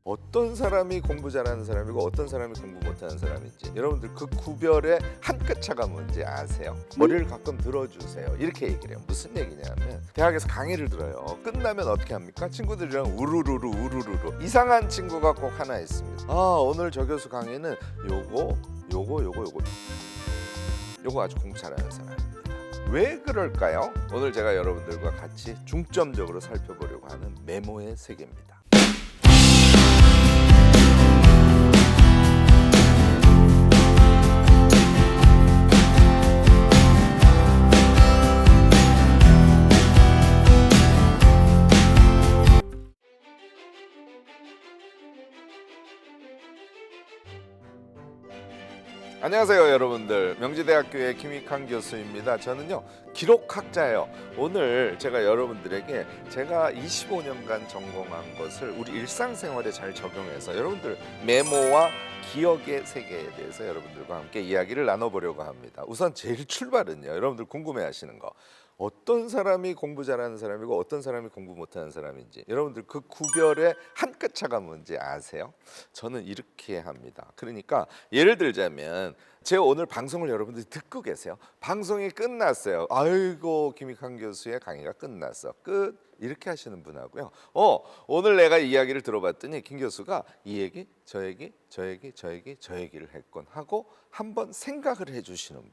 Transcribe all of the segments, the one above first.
어떤 사람이 공부 잘하는 사람이고 어떤 사람이 공부 못하는 사람인지 여러분들 그 구별의 한 끗 차가 뭔지 아세요? 머리를 가끔 들어주세요. 이렇게 얘기를 해요. 무슨 얘기냐면 대학에서 강의를 들어요. 끝나면 어떻게 합니까? 친구들이랑 우르르르 우르르르. 이상한 친구가 꼭 하나 있습니다. 오늘 저 교수 강의는 요거 아주 공부 잘하는 사람입니다. 왜 그럴까요? 오늘 제가 여러분들과 같이 중점적으로 살펴보려고 하는 메모의 세계입니다. 안녕하세요 여러분들, 명지대학교의 김익환 교수입니다. 저는요 기록학자예요. 오늘 제가 여러분들에게 제가 25년간 전공한 것을 우리 일상생활에 잘 적용해서 여러분들 메모와 기억의 세계에 대해서 여러분들과 함께 이야기를 나눠보려고 합니다. 우선 제일 출발은요, 여러분들 궁금해하시는 거, 어떤 사람이 공부 잘하는 사람이고 어떤 사람이 공부 못하는 사람인지 여러분들 그 구별의 한 끗 차가 뭔지 아세요? 저는 이렇게 합니다. 그러니까 예를 들자면 제가 오늘 방송을 여러분들이 듣고 계세요. 방송이 끝났어요. 아이고 김익환 교수의 강의가 끝났어. 끝. 이렇게 하시는 분하고요. 오늘 내가 이야기를 들어봤더니 김 교수가 이 얘기, 저 얘기, 저 얘기, 저 얘기, 저 얘기를 했건 하고 한번 생각을 해주시는 분.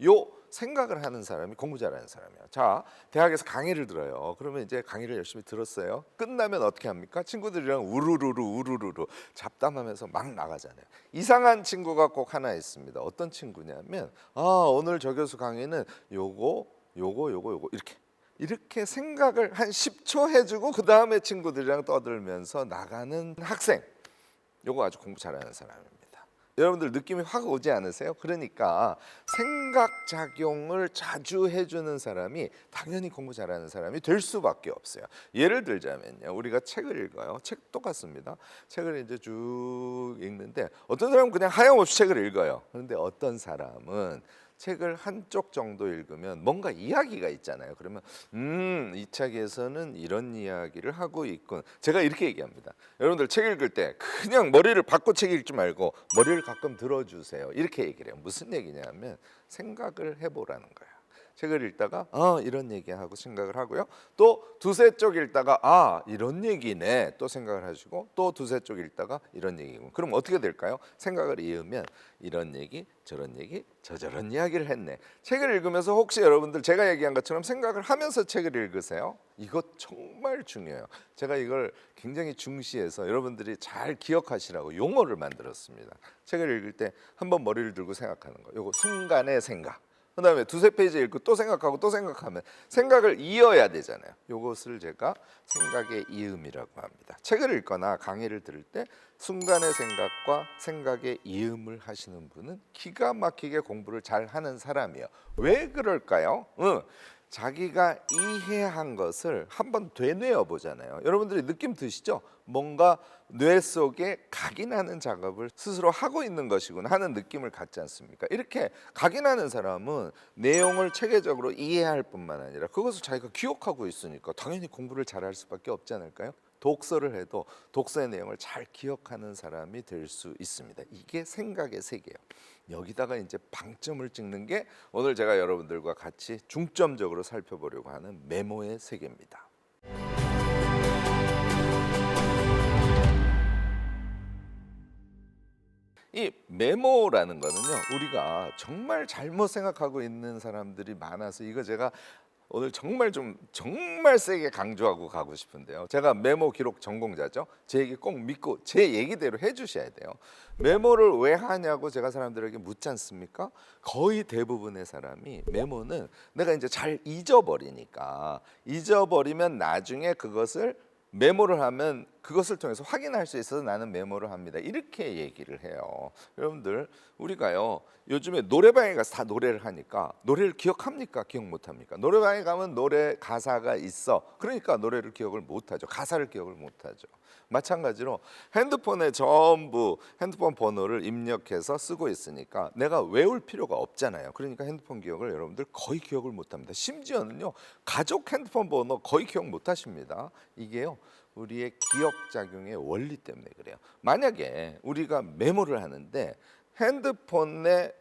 요 생각을 하는 사람이 공부 잘하는 사람이에요. 자, 대학에서 강의를 들어요. 그러면 이제 강의를 열심히 들었어요. 끝나면 어떻게 합니까? 친구들이랑 우르르르 잡담하면서 막 나가잖아요. 이상한 친구가 꼭 하나 있습니다. 어떤 친구냐면 오늘 저 교수 강의는 요거 이렇게 생각을 한 10초 해주고 그 다음에 친구들이랑 떠들면서 나가는 학생. 요거 아주 공부 잘하는 사람입니다. 여러분들 느낌이 확 오지 않으세요? 그러니까 생각작용을 자주 해주는 사람이 당연히 공부 잘하는 사람이 될 수밖에 없어요. 예를 들자면요, 우리가 책을 읽어요. 책 똑같습니다. 책을 이제 쭉 읽는데 어떤 사람은 그냥 하염없이 책을 읽어요. 그런데 어떤 사람은 책을 한쪽 정도 읽으면 뭔가 이야기가 있잖아요. 그러면 이 책에서는 이런 이야기를 하고 있군. 제가 이렇게 얘기합니다. 여러분들 책 읽을 때 그냥 머리를 받고 책 읽지 말고 머리를 가끔 들어주세요. 이렇게 얘기를 해요. 무슨 얘기냐면 생각을 해보라는 거예요. 책을 읽다가 이런 얘기하고 생각을 하고요. 또 두세 쪽 읽다가 이런 얘기네 또 생각을 하시고 또 두세 쪽 읽다가 이런 얘기고. 그럼 어떻게 될까요? 생각을 이으면 이런 얘기 저런 얘기 저런 이야기를 했네. 책을 읽으면서 혹시 여러분들 제가 얘기한 것처럼 생각을 하면서 책을 읽으세요? 이거 정말 중요해요. 제가 이걸 굉장히 중시해서 여러분들이 잘 기억하시라고 용어를 만들었습니다. 책을 읽을 때 한번 머리를 들고 생각하는 거, 요거 순간의 생각. 그 다음에 두세 페이지 읽고 또 생각하고 또 생각하면 생각을 이어야 되잖아요. 이것을 제가 생각의 이음이라고 합니다. 책을 읽거나 강의를 들을 때 순간의 생각과 생각의 이음을 하시는 분은 기가 막히게 공부를 잘하는 사람이에요. 왜 그럴까요? 자기가 이해한 것을 한번 되뇌어 보잖아요. 여러분들이 느낌 드시죠? 뭔가 뇌 속에 각인하는 작업을 스스로 하고 있는 것이구나 하는 느낌을 갖지 않습니까? 이렇게 각인하는 사람은 내용을 체계적으로 이해할 뿐만 아니라 그것을 자기가 기억하고 있으니까 당연히 공부를 잘할 수밖에 없지 않을까요? 독서를 해도 독서의 내용을 잘 기억하는 사람이 될 수 있습니다. 이게 생각의 세계예요. 여기다가 이제 방점을 찍는 게 오늘 제가 여러분들과 같이 중점적으로 살펴보려고 하는 메모의 세계입니다. 이 메모라는 거는요, 우리가 정말 잘못 생각하고 있는 사람들이 많아서 이거 제가 오늘 정말 세게 강조하고 가고 싶은데요. 제가 메모 기록 전공자죠. 제 얘기 꼭 믿고 제 얘기대로 해주셔야 돼요. 메모를 왜 하냐고 제가 사람들에게 묻지 않습니까? 거의 대부분의 사람이 메모는 내가 이제 잘 잊어버리니까, 잊어버리면 나중에 그것을 메모를 하면 그것을 통해서 확인할 수 있어서 나는 메모를 합니다. 이렇게 얘기를 해요. 여러분들, 우리가요 요즘에 노래방에 가서 다 노래를 하니까 노래를 기억합니까? 기억 못합니까? 노래방에 가면 노래 가사가 있어. 그러니까 노래를 기억을 못하죠. 가사를 기억을 못하죠. 마찬가지로 핸드폰에 전부 핸드폰 번호를 입력해서 쓰고 있으니까 내가 외울 필요가 없잖아요. 그러니까 핸드폰 기억을 여러분들 거의 기억을 못합니다. 심지어는요 가족 핸드폰 번호 거의 기억 못하십니다. 이게요 우리의 기억작용의 원리 때문에 그래요. 만약에 우리가 메모를 하는데 핸드폰에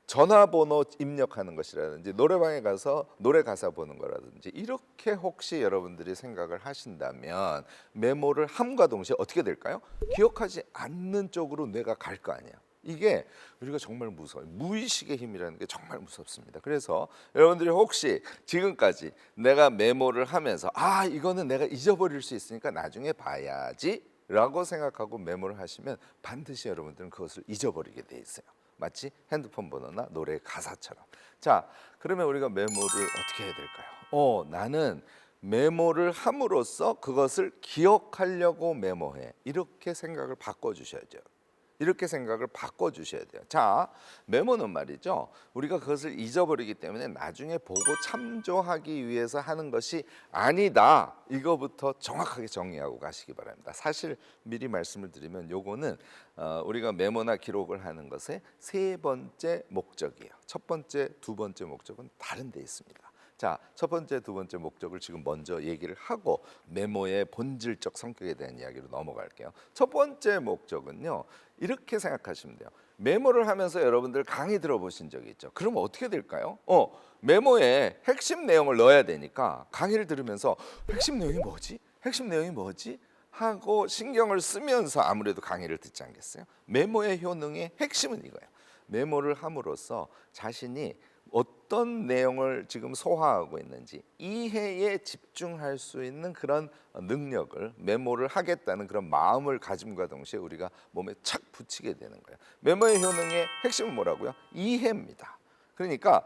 전화번호 입력하는 것이라든지 노래방에 가서 노래 가사 보는 거라든지 이렇게 혹시 여러분들이 생각을 하신다면 메모를 함과 동시에 어떻게 될까요? 기억하지 않는 쪽으로 뇌가 갈 거 아니에요. 이게 우리가 정말 무서워요. 무의식의 힘이라는 게 정말 무섭습니다. 그래서 여러분들이 혹시 지금까지 내가 메모를 하면서 이거는 내가 잊어버릴 수 있으니까 나중에 봐야지 라고 생각하고 메모를 하시면 반드시 여러분들은 그것을 잊어버리게 돼 있어요. 마치 핸드폰 번호나 노래 가사처럼. 자, 그러면 우리가 메모를 어떻게 해야 될까요? 나는 메모를 함으로써 그것을 기억하려고 메모해. 이렇게 생각을 바꿔주셔야죠. 이렇게 생각을 바꿔주셔야 돼요. 자, 메모는 말이죠, 우리가 그것을 잊어버리기 때문에 나중에 보고 참조하기 위해서 하는 것이 아니다. 이거부터 정확하게 정리하고 가시기 바랍니다. 사실 미리 말씀을 드리면 요거는 우리가 메모나 기록을 하는 것의 세 번째 목적이에요. 첫 번째, 두 번째 목적은 다른 데 있습니다. 자, 첫 번째, 두 번째 목적을 지금 먼저 얘기를 하고 메모의 본질적 성격에 대한 이야기로 넘어갈게요. 첫 번째 목적은요, 이렇게 생각하시면 돼요. 메모를 하면서 여러분들 강의 들어보신 적이 있죠. 그럼 어떻게 될까요? 메모에 핵심 내용을 넣어야 되니까 강의를 들으면서 핵심 내용이 뭐지? 핵심 내용이 뭐지? 하고 신경을 쓰면서 아무래도 강의를 듣지 않겠어요? 메모의 효능의 핵심은 이거예요. 메모를 함으로써 자신이 어떤 내용을 지금 소화하고 있는지 이해에 집중할 수 있는 그런 능력을 메모를 하겠다는 그런 마음을 가짐과 동시에 우리가 몸에 착 붙이게 되는 거예요. 메모의 효능의 핵심은 뭐라고요? 이해입니다. 그러니까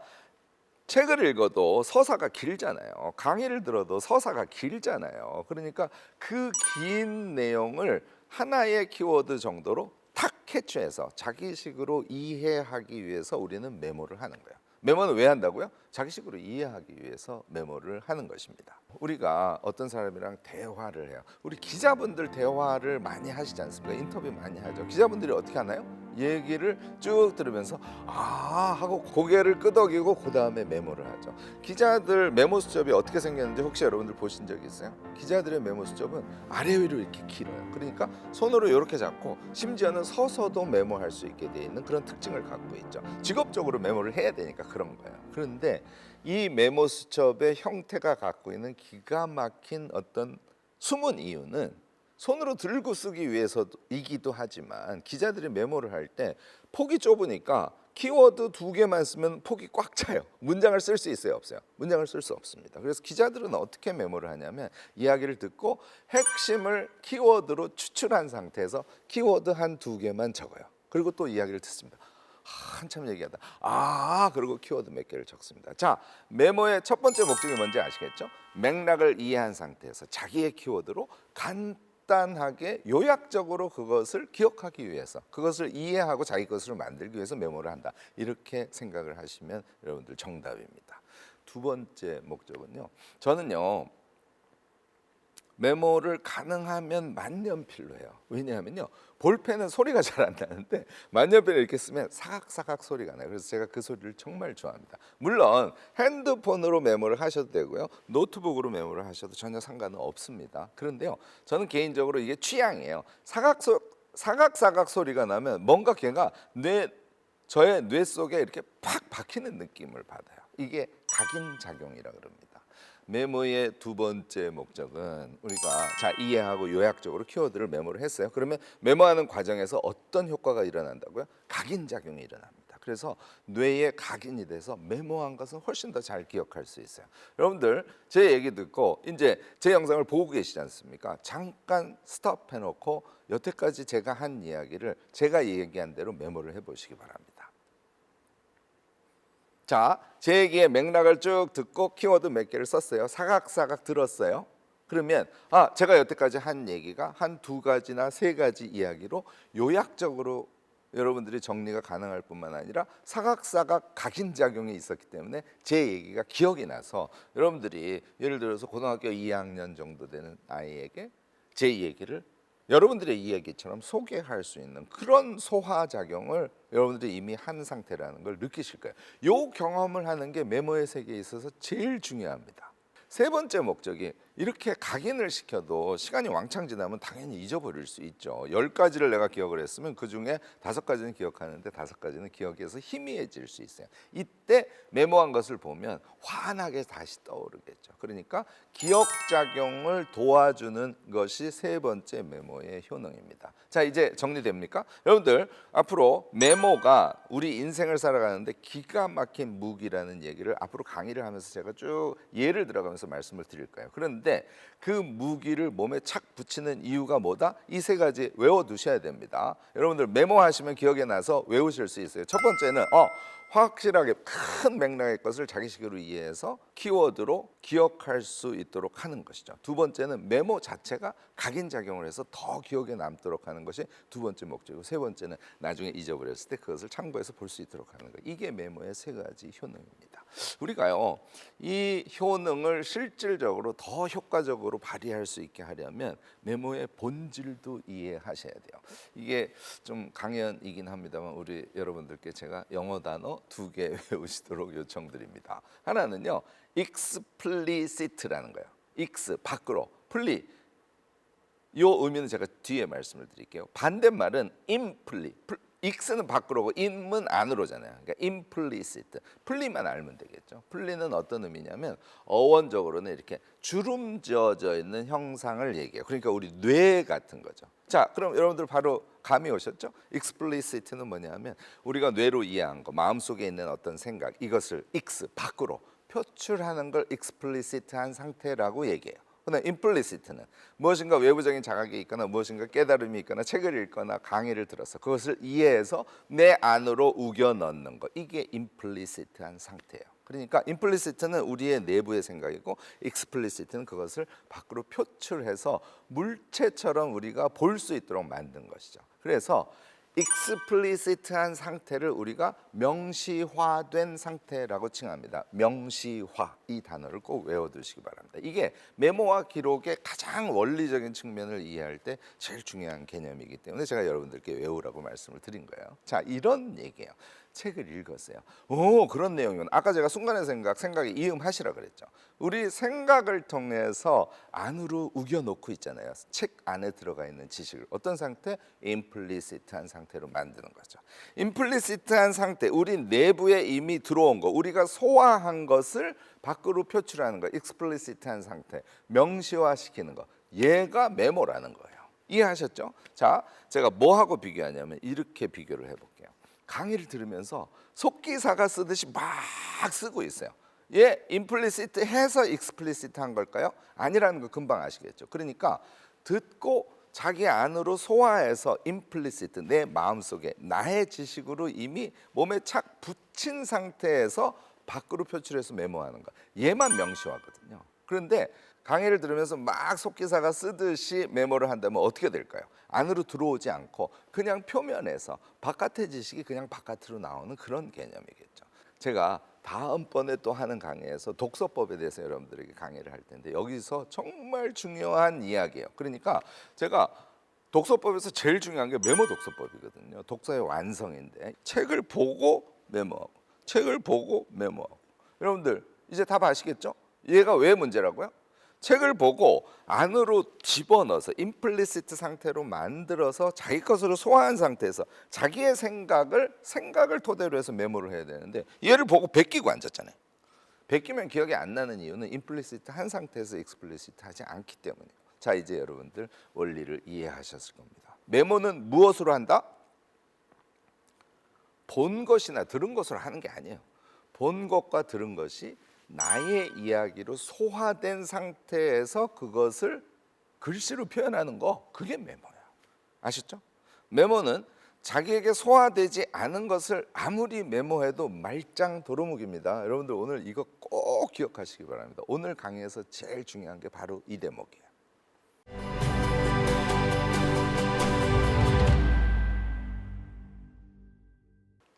책을 읽어도 서사가 길잖아요. 강의를 들어도 서사가 길잖아요. 그러니까 그 긴 내용을 하나의 키워드 정도로 탁 캐치해서 자기식으로 이해하기 위해서 우리는 메모를 하는 거예요. 메모는 왜 한다고요? 자기식으로 이해하기 위해서 메모를 하는 것입니다. 우리가 어떤 사람이랑 대화를 해요. 우리 기자분들 대화를 많이 하시지 않습니까? 인터뷰 많이 하죠. 기자분들이 어떻게 하나요? 얘기를 쭉 들으면서 하고 고개를 끄덕이고 그 다음에 메모를 하죠. 기자들 메모 수첩이 어떻게 생겼는지 혹시 여러분들 보신 적 있어요? 기자들의 메모 수첩은 아래 위로 이렇게 길어요. 그러니까 손으로 이렇게 잡고 심지어는 서서도 메모할 수 있게 돼 있는 그런 특징을 갖고 있죠. 직업적으로 메모를 해야 되니까 그런 거예요. 그런데 이 메모 수첩의 형태가 갖고 있는 기가 막힌 어떤 숨은 이유는 손으로 들고 쓰기 위해서이기도 하지만 기자들이 메모를 할 때 폭이 좁으니까 키워드 2개만 쓰면 폭이 꽉 차요. 문장을 쓸 수 있어요, 없어요? 문장을 쓸 수 없습니다. 그래서 기자들은 어떻게 메모를 하냐면 이야기를 듣고 핵심을 키워드로 추출한 상태에서 키워드 한 2개만 적어요. 그리고 또 이야기를 듣습니다. 한참 얘기하다 그리고 키워드 몇 개를 적습니다. 자, 메모의 첫 번째 목적이 뭔지 아시겠죠? 맥락을 이해한 상태에서 자기의 키워드로 간단하게 요약적으로 그것을 기억하기 위해서, 그것을 이해하고 자기 것으로 만들기 위해서 메모를 한다. 이렇게 생각을 하시면 여러분들 정답입니다. 두 번째 목적은요, 저는요 메모를 가능하면 만년필로 해요. 왜냐하면요, 볼펜은 소리가 잘 안 나는데 만년필을 이렇게 쓰면 사각사각 소리가 나요. 그래서 제가 그 소리를 정말 좋아합니다. 물론 핸드폰으로 메모를 하셔도 되고요, 노트북으로 메모를 하셔도 전혀 상관은 없습니다. 그런데요, 저는 개인적으로 이게 취향이에요. 사각사각 소리가 나면 뭔가 걔가 저의 뇌 속에 이렇게 팍 박히는 느낌을 받아요. 이게 각인작용이라 그럽니다. 메모의 두 번째 목적은 우리가 이해하고 요약적으로 키워드를 메모를 했어요. 그러면 메모하는 과정에서 어떤 효과가 일어난다고요? 각인작용이 일어납니다. 그래서 뇌에 각인이 돼서 메모한 것은 훨씬 더 잘 기억할 수 있어요. 여러분들 제 얘기 듣고 이제 제 영상을 보고 계시지 않습니까? 잠깐 스톱해놓고 여태까지 제가 한 이야기를 제가 얘기한 대로 메모를 해보시기 바랍니다. 자, 제 얘기의 맥락을 쭉 듣고 키워드 몇 개를 썼어요. 사각사각 들었어요. 그러면 제가 여태까지 한 얘기가 한 2가지나 3가지 이야기로 요약적으로 여러분들이 정리가 가능할 뿐만 아니라 사각사각 각인작용이 있었기 때문에 제 얘기가 기억이 나서 여러분들이 예를 들어서 고등학교 2학년 정도 되는 아이에게 제 얘기를 여러분들의 이야기처럼 소개할 수 있는 그런 소화작용을 여러분들이 이미 한 상태라는 걸 느끼실 거예요. 이 경험을 하는 게 메모의 세계에 있어서 제일 중요합니다. 세 번째 목적이 이렇게 각인을 시켜도 시간이 왕창 지나면 당연히 잊어버릴 수 있죠. 10가지를 내가 기억을 했으면 그중에 5가지는 기억하는데 5가지는 기억에서 희미해질 수 있어요. 이때 메모한 것을 보면 환하게 다시 떠오르겠죠. 그러니까 기억작용을 도와주는 것이 세 번째 메모의 효능입니다. 자, 이제 정리됩니까? 여러분들 앞으로 메모가 우리 인생을 살아가는데 기가 막힌 무기라는 얘기를 앞으로 강의를 하면서 제가 쭉 예를 들어가면서 말씀을 드릴 거예요. 그런데 그 무기를 몸에 착 붙이는 이유가 뭐다? 이 세 가지 외워두셔야 됩니다. 여러분들 메모하시면 기억에 나서 외우실 수 있어요. 첫 번째는 확실하게 큰 맥락의 것을 자기식으로 이해해서 키워드로 기억할 수 있도록 하는 것이죠. 두 번째는 메모 자체가 각인작용을 해서 더 기억에 남도록 하는 것이 두 번째 목적이고, 세 번째는 나중에 잊어버렸을 때 그것을 참고해서 볼 수 있도록 하는 것. 이게 메모의 세 가지 효능입니다. 우리가요, 이 효능을 실질적으로 더 효과적으로 발휘할 수 있게 하려면 메모의 본질도 이해하셔야 돼요. 이게 좀 강연이긴 합니다만 우리 여러분들께 제가 영어 단어 2개 외우시도록 요청드립니다. 하나는요, explicit라는 거예요. ex 밖으로, 플리 이 의미는 제가 뒤에 말씀을 드릴게요. 반대말은 implicit. x는 밖으로고 in은 안으로잖아요. 그러니까 implicit. 플리만 알면 되겠죠. 플리는 어떤 의미냐면 어원적으로는 이렇게 주름 지어져 있는 형상을 얘기해요. 그러니까 우리 뇌 같은 거죠. 자, 그럼 여러분들 바로 감이 오셨죠? explicit는 뭐냐면 우리가 뇌로 이해한 거, 마음속에 있는 어떤 생각, 이것을 x 밖으로 표출하는 걸 explicit한 상태라고 얘기해요. 그다음 implicit는 무엇인가 외부적인 자각이 있거나 무엇인가 깨달음이 있거나 책을 읽거나 강의를 들어서 그것을 이해해서 내 안으로 우겨 넣는 것, 이게 implicit한 상태예요. 그러니까 implicit는 우리의 내부의 생각이고 explicit는 그것을 밖으로 표출해서 물체처럼 우리가 볼 수 있도록 만든 것이죠. 그래서 explicit한 상태를 우리가 명시화된 상태라고 칭합니다. 명시화, 이 단어를 꼭 외워두시기 바랍니다. 이게 메모와 기록의 가장 원리적인 측면을 이해할 때 제일 중요한 개념이기 때문에 제가 여러분들께 외우라고 말씀을 드린 거예요. 자, 이런 얘기예요. 책을 읽었어요. 오, 그런 내용이면 아까 제가 순간의 생각에 이음하시라 그랬죠. 우리 생각을 통해서 안으로 우겨놓고 있잖아요. 책 안에 들어가 있는 지식을 어떤 상태? 임플리시트한 상태로 만드는 거죠. 임플리시트한 상태, 우리 내부에 이미 들어온 거, 우리가 소화한 것을 밖으로 표출하는 거, 익스플리시트한 상태, 명시화시키는 거, 얘가 메모라는 거예요. 이해하셨죠? 자, 제가 뭐하고 비교하냐면 이렇게 비교를 해볼게요. 강의를 들으면서 속기사가 쓰듯이 막 쓰고 있어요. 얘 임플리시트 해서 익스플리시트 한 걸까요? 아니라는 거 금방 아시겠죠. 그러니까 듣고 자기 안으로 소화해서 임플리시트, 내 마음속에 나의 지식으로 이미 몸에 착 붙인 상태에서 밖으로 표출해서 메모하는 거, 얘만 명시화거든요. 그런데 강의를 들으면서 막 속기사가 쓰듯이 메모를 한다면 어떻게 될까요? 안으로 들어오지 않고 그냥 표면에서 바깥의 지식이 그냥 바깥으로 나오는 그런 개념이겠죠. 제가 다음번에 또 하는 강의에서 독서법에 대해서 여러분들에게 강의를 할 텐데 여기서 정말 중요한 이야기예요. 그러니까 제가 독서법에서 제일 중요한 게 메모 독서법이거든요. 독서의 완성인데 책을 보고 메모하고 책을 보고 메모하고, 여러분들 이제 답 아시겠죠? 얘가 왜 문제라고요? 책을 보고 안으로 집어넣어서 임플리시트 상태로 만들어서 자기 것으로 소화한 상태에서 자기의 생각을 토대로 해서 메모를 해야 되는데 얘를 보고 베끼고 앉았잖아요. 베끼면 기억이 안 나는 이유는 임플리시트 한 상태에서 익스플리시트 하지 않기 때문이에요. 자, 이제 여러분들 원리를 이해하셨을 겁니다. 메모는 무엇으로 한다? 본 것이나 들은 것으로 하는 게 아니에요. 본 것과 들은 것이 나의 이야기로 소화된 상태에서 그것을 글씨로 표현하는 거, 그게 메모야. 아셨죠? 메모는 자기에게 소화되지 않은 것을 아무리 메모해도 말짱 도루묵입니다. 여러분들 오늘 이거 꼭 기억하시기 바랍니다. 오늘 강의에서 제일 중요한 게 바로 이 대목이에요.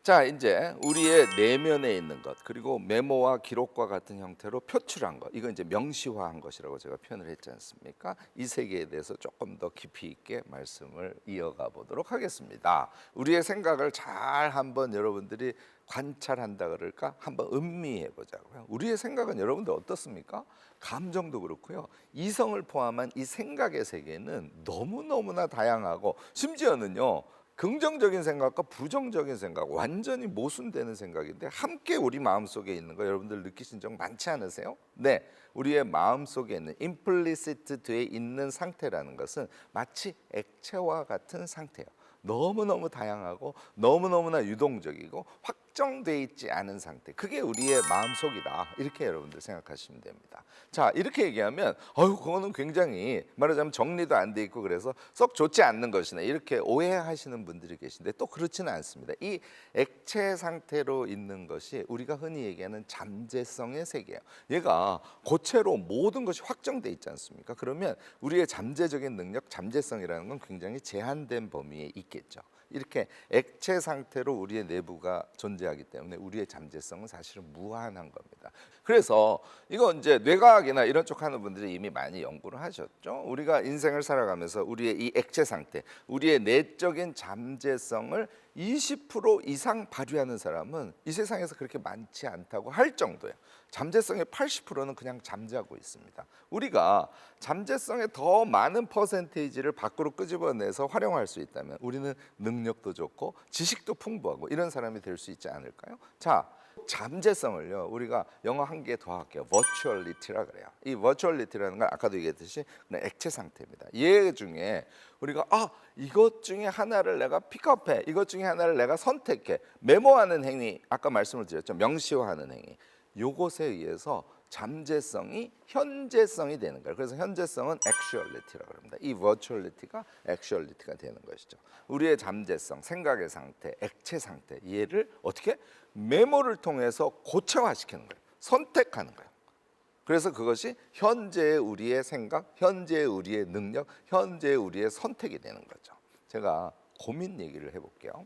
자, 이제 우리의 내면에 있는 것, 그리고 메모와 기록과 같은 형태로 표출한 것, 이건 이제 명시화한 것이라고 제가 표현을 했지 않습니까? 이 세계에 대해서 조금 더 깊이 있게 말씀을 이어가 보도록 하겠습니다. 우리의 생각을 잘 한번 여러분들이 관찰한다 그럴까? 한번 음미해 보자고요. 우리의 생각은 여러분들 어떻습니까? 감정도 그렇고요. 이성을 포함한 이 생각의 세계는 너무너무나 다양하고, 심지어는요, 긍정적인 생각과 부정적인 생각, 완전히 모순되는 생각인데 함께 우리 마음속에 있는 거 여러분들 느끼신 적 많지 않으세요? 네, 우리의 마음속에 있는 implicit 돼 있는 상태라는 것은 마치 액체와 같은 상태예요. 너무너무 다양하고 너무너무나 유동적이고 확정돼 있지 않은 상태, 그게 우리의 마음속이다, 이렇게 여러분들 생각하시면 됩니다. 자, 이렇게 얘기하면 그거는 굉장히 말하자면 정리도 안 돼 있고 그래서 썩 좋지 않는 것이네, 이렇게 오해하시는 분들이 계신데 또 그렇지는 않습니다. 이 액체 상태로 있는 것이 우리가 흔히 얘기하는 잠재성의 세계예요. 얘가 고체로 모든 것이 확정돼 있지 않습니까? 그러면 우리의 잠재적인 능력, 잠재성이라는 건 굉장히 제한된 범위에 있겠죠. 이렇게 액체 상태로 우리의 내부가 존재하기 때문에 우리의 잠재성은 사실은 무한한 겁니다. 그래서 이거 이제 뇌과학이나 이런 쪽 하는 분들이 이미 많이 연구를 하셨죠. 우리가 인생을 살아가면서 우리의 이 액체 상태, 우리의 내적인 잠재성을 20% 이상 발휘하는 사람은 이 세상에서 그렇게 많지 않다고 할 정도예요. 잠재성의 80%는 그냥 잠자고 있습니다. 우리가 잠재성의 더 많은 퍼센테이지를 밖으로 끄집어내서 활용할 수 있다면 우리는 능력도 좋고 지식도 풍부하고 이런 사람이 될 수 있지 않을까요? 자, 잠재성을요, 우리가 영어 한 개 더 할게요. virtuality라 그래요. 이 virtuality라는 건 아까도 얘기했듯이 그냥 액체 상태입니다. 얘 중에 우리가 이것 중에 하나를 내가 픽업해, 이것 중에 하나를 내가 선택해, 메모하는 행위, 아까 말씀을 드렸죠, 명시화하는 행위, 요것에 의해서 잠재성이 현재성이 되는 거예요. 그래서 현재성은 actuality라고 합니다. 이 virtuality가 actuality가 되는 것이죠. 우리의 잠재성, 생각의 상태, 액체 상태, 얘를 어떻게 메모를 통해서 고체화시키는 거예요. 선택하는 거예요. 그래서 그것이 현재의 우리의 생각, 현재의 우리의 능력, 현재의 우리의 선택이 되는 거죠. 제가 고민 얘기를 해볼게요.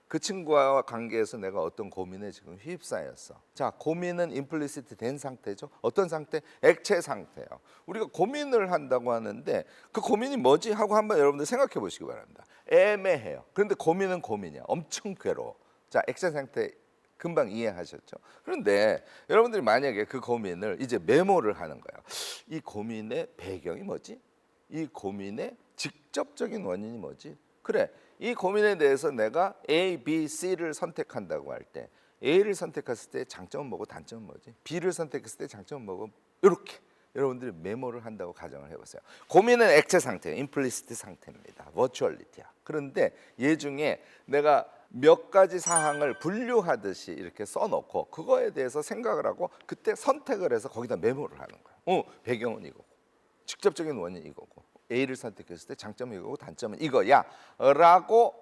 그 친구와 관계에서 내가 어떤 고민에 지금 휩싸였어. 자, 고민은 임플리시트 된 상태죠. 어떤 상태? 액체 상태예요. 우리가 고민을 한다고 하는데 그 고민이 뭐지 하고 한번 여러분들 생각해 보시기 바랍니다. 애매해요. 그런데 고민은 고민이야. 엄청 괴로워. 자, 액체 상태 금방 이해하셨죠? 그런데 여러분들이 만약에 그 고민을 이제 메모를 하는 거예요. 이 고민의 배경이 뭐지? 이 고민의 직접적인 원인이 뭐지? 그래, 이 고민에 대해서 내가 A, B, C를 선택한다고 할 때 A를 선택했을 때 장점은 뭐고 단점은 뭐지? B를 선택했을 때 장점은 뭐고? 이렇게 여러분들이 메모를 한다고 가정을 해보세요. 고민은 액체 상태, 임플리시트 상태입니다. 버추얼리티야. 그런데 얘 중에 내가 몇 가지 사항을 분류하듯이 이렇게 써놓고 그거에 대해서 생각을 하고 그때 선택을 해서 거기다 메모를 하는 거야. 배경은 이거고, 직접적인 원인이 이거고, A를 선택했을 때 장점은 이거고 단점은 이거야 라고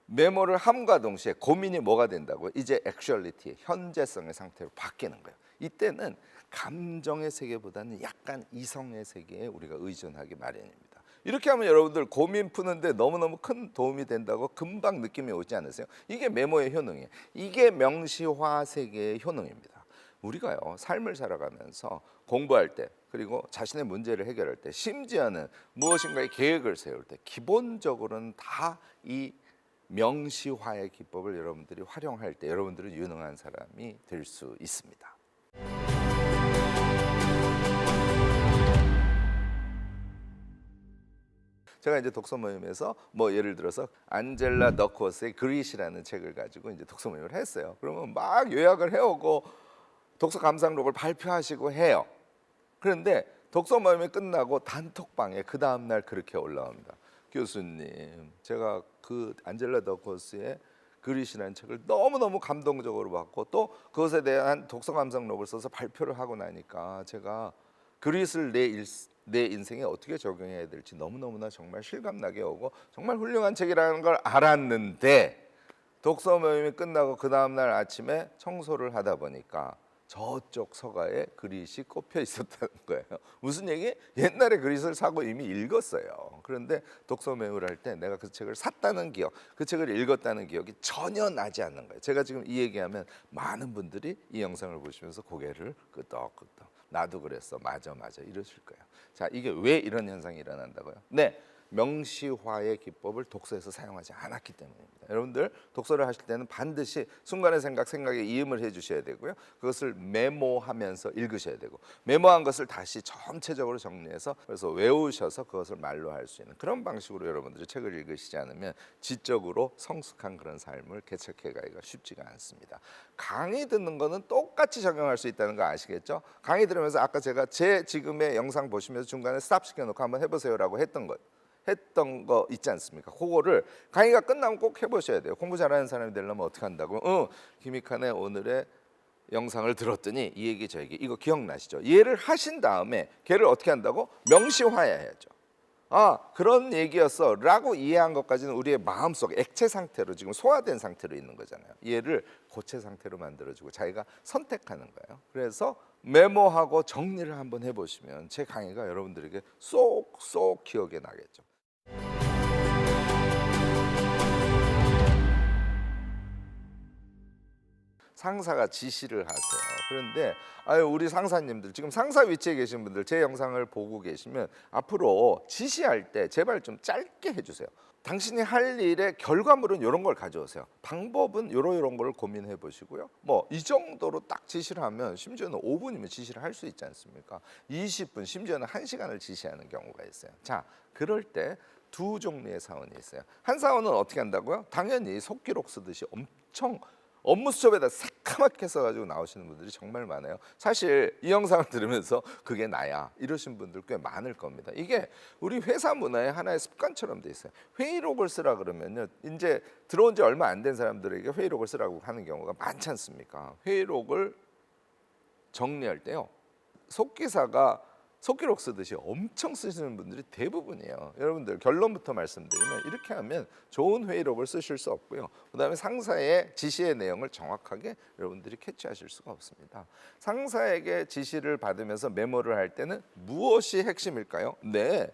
메모를 함과 동시에 고민이 뭐가 된다고요? 이제 액츄얼리티의 현재성의 상태로 바뀌는 거예요. 이때는 감정의 세계보다는 약간 이성의 세계에 우리가 의존하기 마련입니다. 이렇게 하면 여러분들 고민 푸는데 너무너무 큰 도움이 된다고 금방 느낌이 오지 않으세요? 이게 메모의 효능이에요. 이게 명시화 세계의 효능입니다. 우리가요, 삶을 살아가면서 공부할 때, 그리고 자신의 문제를 해결할 때, 심지어는 무엇인가의 계획을 세울 때 기본적으로는 다 이 명시화의 기법을 여러분들이 활용할 때 여러분들은 유능한 사람이 될 수 있습니다. 제가 이제 독서 모임에서 예를 들어서 안젤라 더크워스의 그릿이라는 책을 가지고 이제 독서 모임을 했어요. 그러면 막 요약을 해오고 독서 감상록을 발표하시고 해요. 그런데 독서 모임이 끝나고 단톡방에 그 다음 날 그렇게 올라옵니다. 교수님, 제가 그 안젤라 더크워스의 그릿이라는 책을 너무너무 감동적으로 봤고 또 그것에 대한 독서 감상록을 써서 발표를 하고 나니까 제가 그릿을 내 인생에 어떻게 적용해야 될지 너무너무나 정말 실감나게 오고 정말 훌륭한 책이라는 걸 알았는데 독서 모임이 끝나고 그 다음날 아침에 청소를 하다 보니까 저쪽 서가에 그릿이 꼽혀 있었다는 거예요. 무슨 얘기? 옛날에 그릿을 사고 이미 읽었어요. 그런데 독서 매물 할 때 내가 그 책을 샀다는 기억, 그 책을 읽었다는 기억이 전혀 나지 않는 거예요. 제가 지금 이 얘기하면 많은 분들이 이 영상을 보시면서 고개를 끄덕끄덕 나도 그랬어, 맞아 이러실 거예요. 자, 이게 왜 이런 현상이 일어난다고요? 네, 명시화의 기법을 독서에서 사용하지 않았기 때문입니다. 여러분들 독서를 하실 때는 반드시 순간의 생각에 이음을 해주셔야 되고요. 그것을 메모하면서 읽으셔야 되고, 메모한 것을 다시 전체적으로 정리해서 그래서 외우셔서 그것을 말로 할 수 있는 그런 방식으로 여러분들이 책을 읽으시지 않으면 지적으로 성숙한 그런 삶을 개척해가기가 쉽지가 않습니다. 강의 듣는 거는 똑같이 적용할 수 있다는 거 아시겠죠? 강의 들으면서 아까 제가 제 지금의 영상 보시면서 중간에 스탑 시켜놓고 한번 해보세요라고 했던 거 있지 않습니까? 그거를 강의가 끝나면 꼭 해보셔야 돼요. 공부 잘하는 사람이 되려면 어떻게 한다고? 김익환의 오늘의 영상을 들었더니 이 얘기 저 얘기 이거 기억나시죠? 이해를 하신 다음에 걔를 어떻게 한다고? 명시화해야죠. 아, 그런 얘기였어 라고 이해한 것까지는 우리의 마음속 액체 상태로 지금 소화된 상태로 있는 거잖아요. 이해를 고체 상태로 만들어주고 자기가 선택하는 거예요. 그래서 메모하고 정리를 한번 해보시면 제 강의가 여러분들에게 쏙쏙 기억에 나겠죠. 상사가 지시를 하세요. 그런데 우리 상사님들, 지금 상사 위치에 계신 분들 제 영상을 보고 계시면 앞으로 지시할 때 제발 좀 짧게 해주세요. 당신이 할 일의 결과물은 이런 걸 가져오세요. 방법은 이런 걸 고민해 보시고요. 뭐 이 정도로 딱 지시를 하면 심지어는 5분이면 지시를 할 수 있지 않습니까? 20분, 심지어는 1시간을 지시하는 경우가 있어요. 자, 그럴 때 두 종류의 사원이 있어요. 한 사원은 어떻게 한다고요? 당연히 속기록 쓰듯이 엄청 업무 수첩에다 새까맣게 써가지고 나오시는 분들이 정말 많아요. 사실 이 영상을 들으면서 그게 나야 이러신 분들 꽤 많을 겁니다. 이게 우리 회사 문화의 하나의 습관처럼 돼 있어요. 회의록을 쓰라 그러면요, 이제 들어온 지 얼마 안 된 사람들에게 회의록을 쓰라고 하는 경우가 많지 않습니까? 회의록을 정리할 때요, 속기사가 속기록 쓰듯이 엄청 쓰시는 분들이 대부분이에요. 여러분들 결론부터 말씀드리면 이렇게 하면 좋은 회의록을 쓰실 수 없고요. 그다음에 상사의 지시의 내용을 정확하게 여러분들이 캐치하실 수가 없습니다. 상사에게 지시를 받으면서 메모를 할 때는 무엇이 핵심일까요? 네,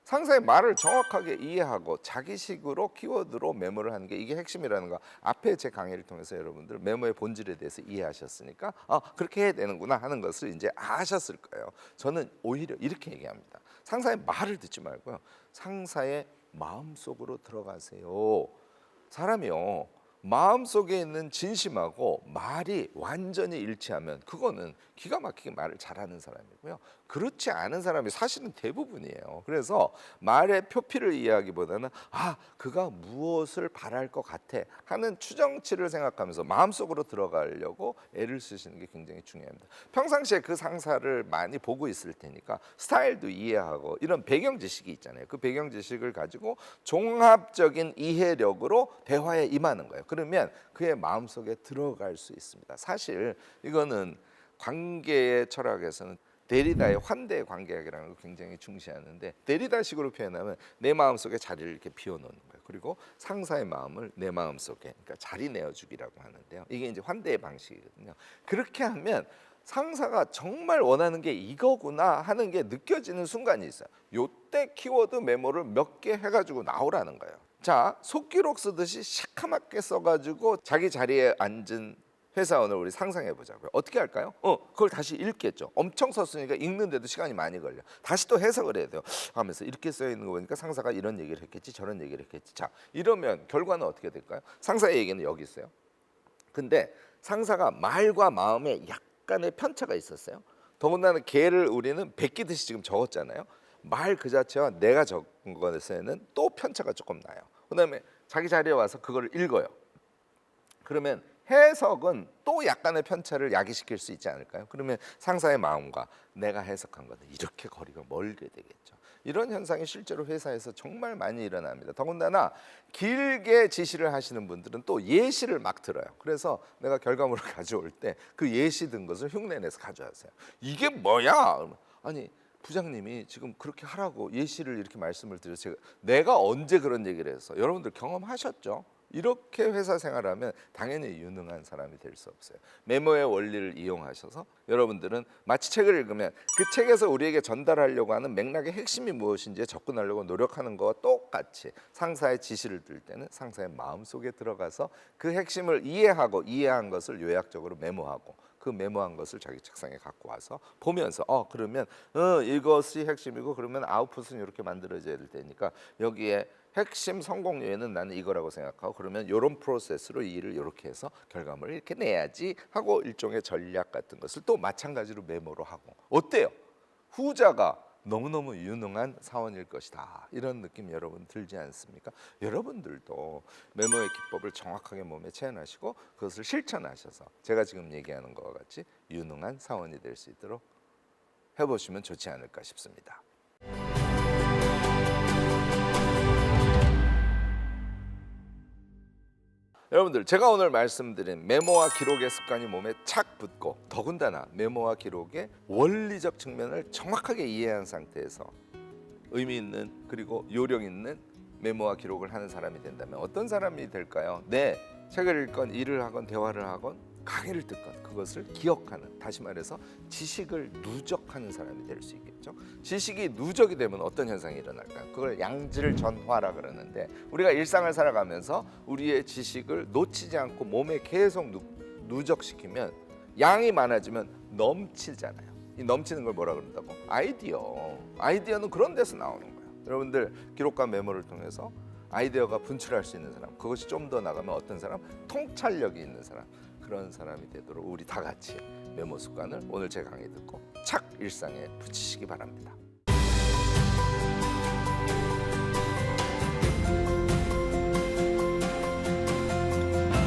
상사의 말을 정확하게 이해하고 자기식으로 키워드로 메모를 하는 게 이게 핵심이라는 거 앞에 제 강의를 통해서 여러분들 메모의 본질에 대해서 이해하셨으니까 그렇게 해야 되는구나 하는 것을 이제 아셨을 거예요. 저는 오히려 이렇게 얘기합니다. 상사의 말을 듣지 말고요, 상사의 마음속으로 들어가세요. 사람이요, 마음속에 있는 진심하고 말이 완전히 일치하면 그거는 기가 막히게 말을 잘하는 사람이고요. 그렇지 않은 사람이 사실은 대부분이에요. 그래서 말의 표피를 이해하기보다는 그가 무엇을 바랄 것 같아 하는 추정치를 생각하면서 마음속으로 들어가려고 애를 쓰시는 게 굉장히 중요합니다. 평상시에 그 상사를 많이 보고 있을 테니까 스타일도 이해하고 이런 배경 지식이 있잖아요. 그 배경 지식을 가지고 종합적인 이해력으로 대화에 임하는 거예요. 그러면 그의 마음속에 들어갈 수 있습니다. 사실 이거는 관계의 철학에서는 데리다의 환대의 관계학이라는 걸 굉장히 중시하는데, 데리다식으로 표현하면 내 마음속에 자리를 이렇게 비워놓는 거예요. 그리고 상사의 마음을 내 마음속에, 그러니까 자리 내어주기라고 하는데요. 이게 이제 환대의 방식이거든요. 그렇게 하면 상사가 정말 원하는 게 이거구나 하는 게 느껴지는 순간이 있어요. 요때 키워드 메모를 몇 개 해가지고 나오라는 거예요. 자, 속기록 쓰듯이 시커멓게 써가지고 자기 자리에 앉은 회사원을 우리 상상해 보자고요. 어떻게 할까요? 그걸 다시 읽겠죠. 엄청 썼으니까 읽는데도 시간이 많이 걸려. 다시 또 해석을 해야 돼요. 하면서 이렇게 써 있는 거 보니까 상사가 이런 얘기를 했겠지, 저런 얘기를 했겠지. 자, 이러면 결과는 어떻게 될까요? 상사의 얘기는 여기 있어요. 근데 상사가 말과 마음에 약간의 편차가 있었어요. 더군다나 걔를 우리는 베끼듯이 지금 적었잖아요. 말 그 자체와 내가 적은 것에는 또 편차가 조금 나요. 그다음에 자기 자리에 와서 그걸 읽어요. 그러면 해석은 또 약간의 편차를 야기시킬 수 있지 않을까요? 그러면 상사의 마음과 내가 해석한 것은 이렇게 거리가 멀게 되겠죠. 이런 현상이 실제로 회사에서 정말 많이 일어납니다. 더군다나 길게 지시를 하시는 분들은 또 예시를 막 들어요. 그래서 내가 결과물을 가져올 때 그 예시 든 것을 흉내내서 가져와세요. 이게 뭐야? 아니, 부장님이 지금 그렇게 하라고 예시를 이렇게 말씀을 드려서 내가 언제 그런 얘기를 해서 여러분들 경험하셨죠? 이렇게 회사 생활하면 당연히 유능한 사람이 될 수 없어요. 메모의 원리를 이용하셔서 여러분들은 마치 책을 읽으면 그 책에서 우리에게 전달하려고 하는 맥락의 핵심이 무엇인지에 접근하려고 노력하는 것과 똑같이 상사의 지시를 들 때는 상사의 마음속에 들어가서 그 핵심을 이해하고 이해한 것을 요약적으로 메모하고 그 메모한 것을 자기 책상에 갖고 와서 보면서 그러면 이것이 핵심이고 그러면 아웃풋은 이렇게 만들어져야 될 테니까 여기에 핵심 성공 요인은 나는 이거라고 생각하고 그러면 이런 프로세스로 이 일을 이렇게 해서 결과물을 이렇게 내야지 하고 일종의 전략 같은 것을 또 마찬가지로 메모로 하고 어때요? 후자가 너무너무 유능한 사원일 것이다. 이런 느낌 여러분 들지 않습니까? 여러분들도 메모의 기법을 정확하게 몸에 체현하시고 그것을 실천하셔서 제가 지금 얘기하는 것과 같이 유능한 사원이 될 수 있도록 해보시면 좋지 않을까 싶습니다. 여러분들 제가 오늘 말씀드린 메모와 기록의 습관이 몸에 착 붙고 더군다나 메모와 기록의 원리적 측면을 정확하게 이해한 상태에서 의미 있는 그리고 요령 있는 메모와 기록을 하는 사람이 된다면 어떤 사람이 될까요? 네, 책을 읽건 일을 하건 대화를 하건 강의를 듣건 그것을 기억하는, 다시 말해서 지식을 누적하는 사람이 될 수 있겠죠. 지식이 누적이 되면 어떤 현상이 일어날까요? 그걸 양질전화라 그러는데 우리가 일상을 살아가면서 우리의 지식을 놓치지 않고 몸에 계속 누적시키면 양이 많아지면 넘치잖아요. 이 넘치는 걸 뭐라 그런다고? 아이디어는 그런 데서 나오는 거예요. 여러분들 기록과 메모를 통해서 아이디어가 분출할 수 있는 사람, 그것이 좀 더 나가면 어떤 사람? 통찰력이 있는 사람, 그런 사람이 되도록 우리 다 같이 메모 습관을 오늘 제 강의 듣고 착 일상에 붙이시기 바랍니다.